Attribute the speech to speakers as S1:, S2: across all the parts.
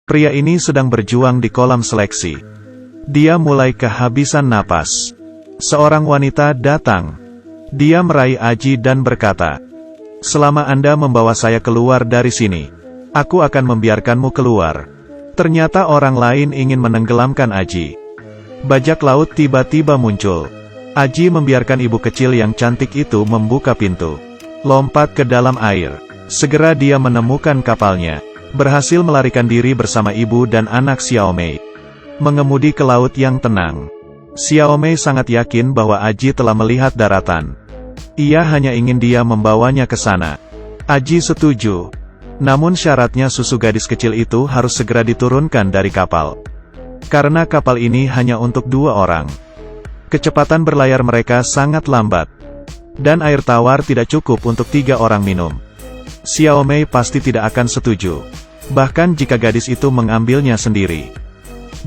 S1: Pria ini sedang berjuang di kolam seleksi. Dia mulai kehabisan napas. Seorang wanita datang. Dia meraih Aji dan berkata, "Selama Anda membawa saya keluar dari sini, aku akan membiarkanmu keluar." Ternyata orang lain ingin menenggelamkan Aji. Bajak laut tiba-tiba muncul. Aji membiarkan ibu kecil yang cantik itu membuka pintu. Lompat ke dalam air. Segera dia menemukan kapalnya. Berhasil melarikan diri bersama ibu dan anak Xiaomei. Mengemudi ke laut yang tenang. Xiaomei sangat yakin bahwa Aji telah melihat daratan. Ia hanya ingin dia membawanya ke sana. Aji setuju. Namun syaratnya susu gadis kecil itu harus segera diturunkan dari kapal. Karena kapal ini hanya untuk 2 orang. Kecepatan berlayar mereka sangat lambat. Dan air tawar tidak cukup untuk 3 orang minum. Xiaomei pasti tidak akan setuju. Bahkan jika gadis itu mengambilnya sendiri.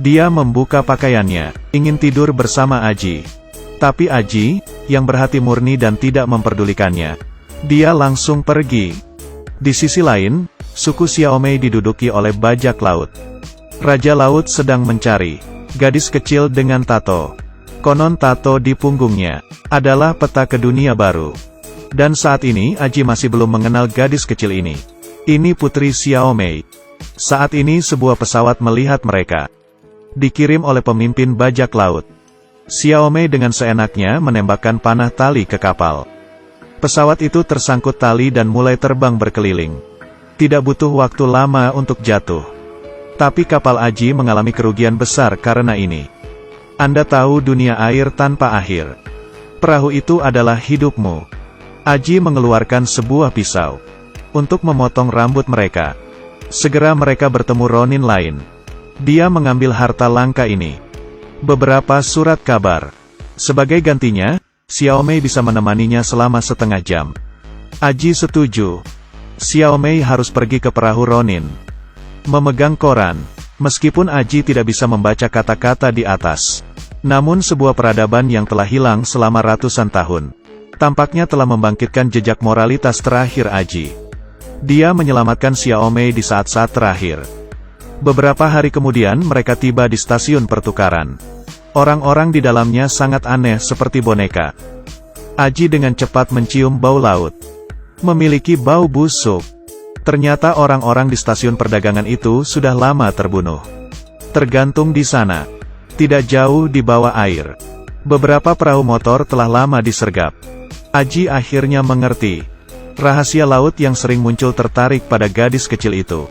S1: Dia membuka pakaiannya, ingin tidur bersama Aji. Tapi Aji, yang berhati murni dan tidak memperdulikannya, dia langsung pergi. Di sisi lain, suku Xiaomei diduduki oleh bajak laut. Raja Laut sedang mencari gadis kecil dengan tato. Konon tato di punggungnya adalah peta ke dunia baru. Dan saat ini Aji masih belum mengenal gadis kecil ini. Ini putri Xiaomei. Saat ini sebuah pesawat melihat mereka. Dikirim oleh pemimpin bajak laut. Xiaomei dengan seenaknya menembakkan panah tali ke kapal. Pesawat itu tersangkut tali dan mulai terbang berkeliling. Tidak butuh waktu lama untuk jatuh. Tapi kapal Aji mengalami kerugian besar karena ini. Anda tahu dunia air tanpa akhir. Perahu itu adalah hidupmu. Aji mengeluarkan sebuah pisau untuk memotong rambut mereka. Segera mereka bertemu Ronin lain. Dia mengambil harta langka ini. Beberapa surat kabar. Sebagai gantinya, Xiaomei bisa menemaninya selama setengah jam. Aji setuju. Xiaomei harus pergi ke perahu Ronin. Memegang koran. Meskipun Aji tidak bisa membaca kata-kata di atas. Namun sebuah peradaban yang telah hilang selama ratusan tahun. Tampaknya telah membangkitkan jejak moralitas terakhir Aji. Dia menyelamatkan Xiaomei di saat-saat terakhir. Beberapa hari kemudian mereka tiba di stasiun pertukaran. Orang-orang di dalamnya sangat aneh seperti boneka. Aji dengan cepat mencium bau laut. Memiliki bau busuk. Ternyata orang-orang di stasiun perdagangan itu sudah lama terbunuh. Tergantung di sana. Tidak jauh di bawah air. Beberapa perahu motor telah lama disergap. Aji akhirnya mengerti. Rahasia laut yang sering muncul tertarik pada gadis kecil itu.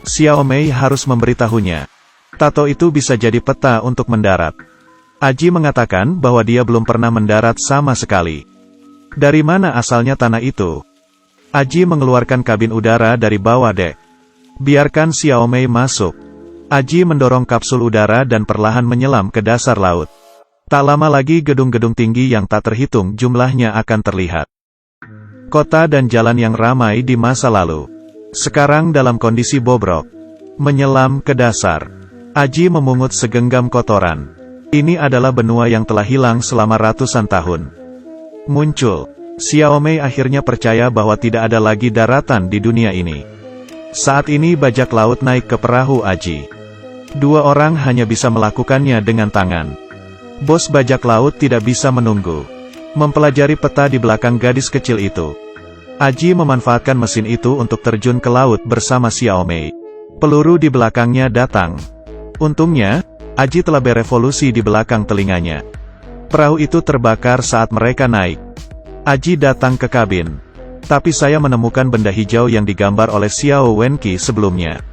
S1: Xiaomei harus memberitahunya. Tato itu bisa jadi peta untuk mendarat. Aji mengatakan bahwa dia belum pernah mendarat sama sekali. Dari mana asalnya tanah itu? Aji mengeluarkan kabin udara dari bawah dek. Biarkan Xiaomei masuk. Aji mendorong kapsul udara dan perlahan menyelam ke dasar laut. Tak lama lagi gedung-gedung tinggi yang tak terhitung jumlahnya akan terlihat. Kota dan jalan yang ramai di masa lalu. Sekarang dalam kondisi bobrok. Menyelam ke dasar. Aji memungut segenggam kotoran. Ini adalah benua yang telah hilang selama ratusan tahun. Muncul. Xiaomei akhirnya percaya bahwa tidak ada lagi daratan di dunia ini. Saat ini bajak laut naik ke perahu Aji. 2 orang hanya bisa melakukannya dengan tangan. Bos bajak laut tidak bisa menunggu. Mempelajari peta di belakang gadis kecil itu. Aji memanfaatkan mesin itu untuk terjun ke laut bersama Xiaomei. Peluru di belakangnya datang. Untungnya, Aji telah berevolusi di belakang telinganya. Perahu itu terbakar saat mereka naik. Aji datang ke kabin. Tapi saya menemukan benda hijau yang digambar oleh Xiao Wenqi sebelumnya.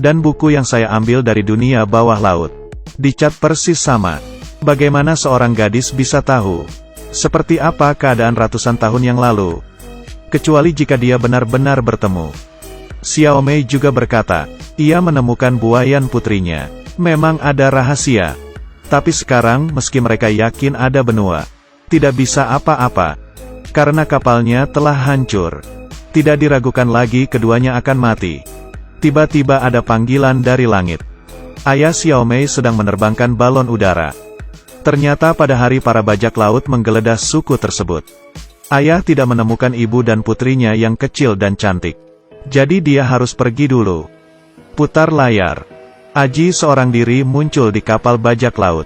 S1: Dan buku yang saya ambil dari dunia bawah laut. Dicat persis sama. Bagaimana seorang gadis bisa tahu? Seperti apa keadaan ratusan tahun yang lalu? Kecuali jika dia benar-benar bertemu. Xiaomei juga berkata, ia menemukan buayan putrinya. Memang ada rahasia. Tapi sekarang meski mereka yakin ada benua, tidak bisa apa-apa. Karena kapalnya telah hancur. Tidak diragukan lagi keduanya akan mati. Tiba-tiba ada panggilan dari langit. Ayah Xiaomei sedang menerbangkan balon udara. Ternyata pada hari para bajak laut menggeledah suku tersebut. Ayah tidak menemukan ibu dan putrinya yang kecil dan cantik. Jadi dia harus pergi dulu. Putar layar. Aji seorang diri muncul di kapal bajak laut.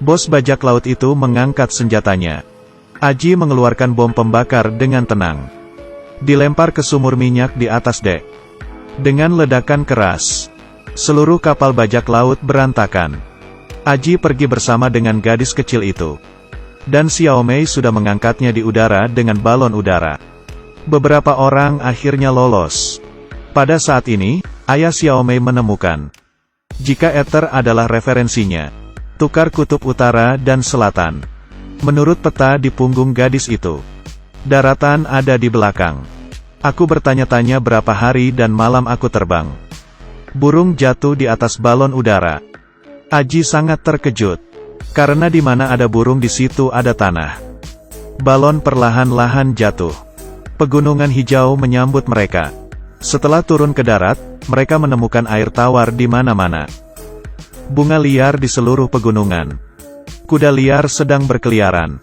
S1: Bos bajak laut itu mengangkat senjatanya. Aji mengeluarkan bom pembakar dengan tenang. Dilempar ke sumur minyak di atas dek. Dengan ledakan keras, seluruh kapal bajak laut berantakan. Aji pergi bersama dengan gadis kecil itu. Dan Xiaomei sudah mengangkatnya di udara dengan balon udara. Beberapa orang akhirnya lolos. Pada saat ini, ayah Xiaomei menemukan, jika ether adalah referensinya, tukar kutub utara dan selatan. Menurut peta di punggung gadis itu, daratan ada di belakang. Aku bertanya-tanya berapa hari dan malam aku terbang. Burung jatuh di atas balon udara. Aji sangat terkejut, karena di mana ada burung di situ ada tanah. Balon perlahan-lahan jatuh. Pegunungan hijau menyambut mereka. Setelah turun ke darat, mereka menemukan air tawar di mana-mana. Bunga liar di seluruh pegunungan. Kuda liar sedang berkeliaran.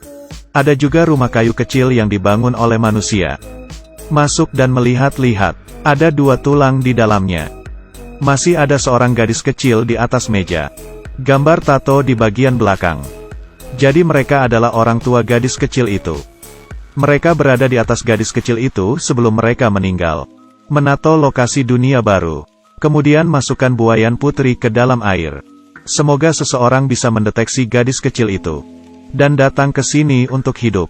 S1: Ada juga rumah kayu kecil yang dibangun oleh manusia. Masuk dan melihat-lihat. Ada 2 tulang di dalamnya. Masih ada seorang gadis kecil di atas meja. Gambar tato di bagian belakang. Jadi mereka adalah orang tua gadis kecil itu. Mereka berada di atas gadis kecil itu sebelum mereka meninggal. Menato lokasi dunia baru. Kemudian masukkan buayan putri ke dalam air. Semoga seseorang bisa mendeteksi gadis kecil itu. Dan datang ke sini untuk hidup.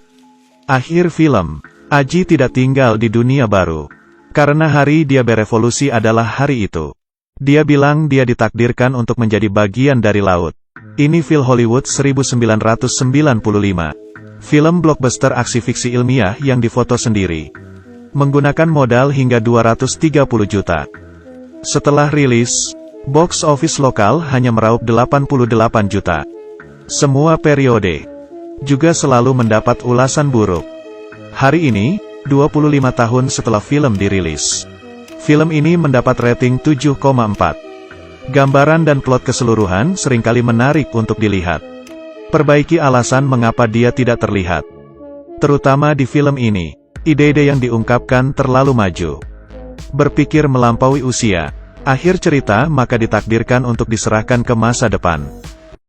S1: Akhir film. Aji tidak tinggal di dunia baru. Karena hari dia berevolusi adalah hari itu. Dia bilang dia ditakdirkan untuk menjadi bagian dari laut. Ini film Hollywood 1995. Film blockbuster aksi fiksi ilmiah yang difoto sendiri. Menggunakan modal hingga 230 juta. Setelah rilis, box office lokal hanya meraup 88 juta. Semua periode juga selalu mendapat ulasan buruk. Hari ini, 25 tahun setelah film dirilis, film ini mendapat rating 7,4. Gambaran dan plot keseluruhan seringkali menarik untuk dilihat. Perbaiki alasan mengapa dia tidak terlihat. Terutama di film ini, ide-ide yang diungkapkan terlalu maju. Berpikir melampaui usia. Akhir cerita maka ditakdirkan untuk diserahkan ke masa depan.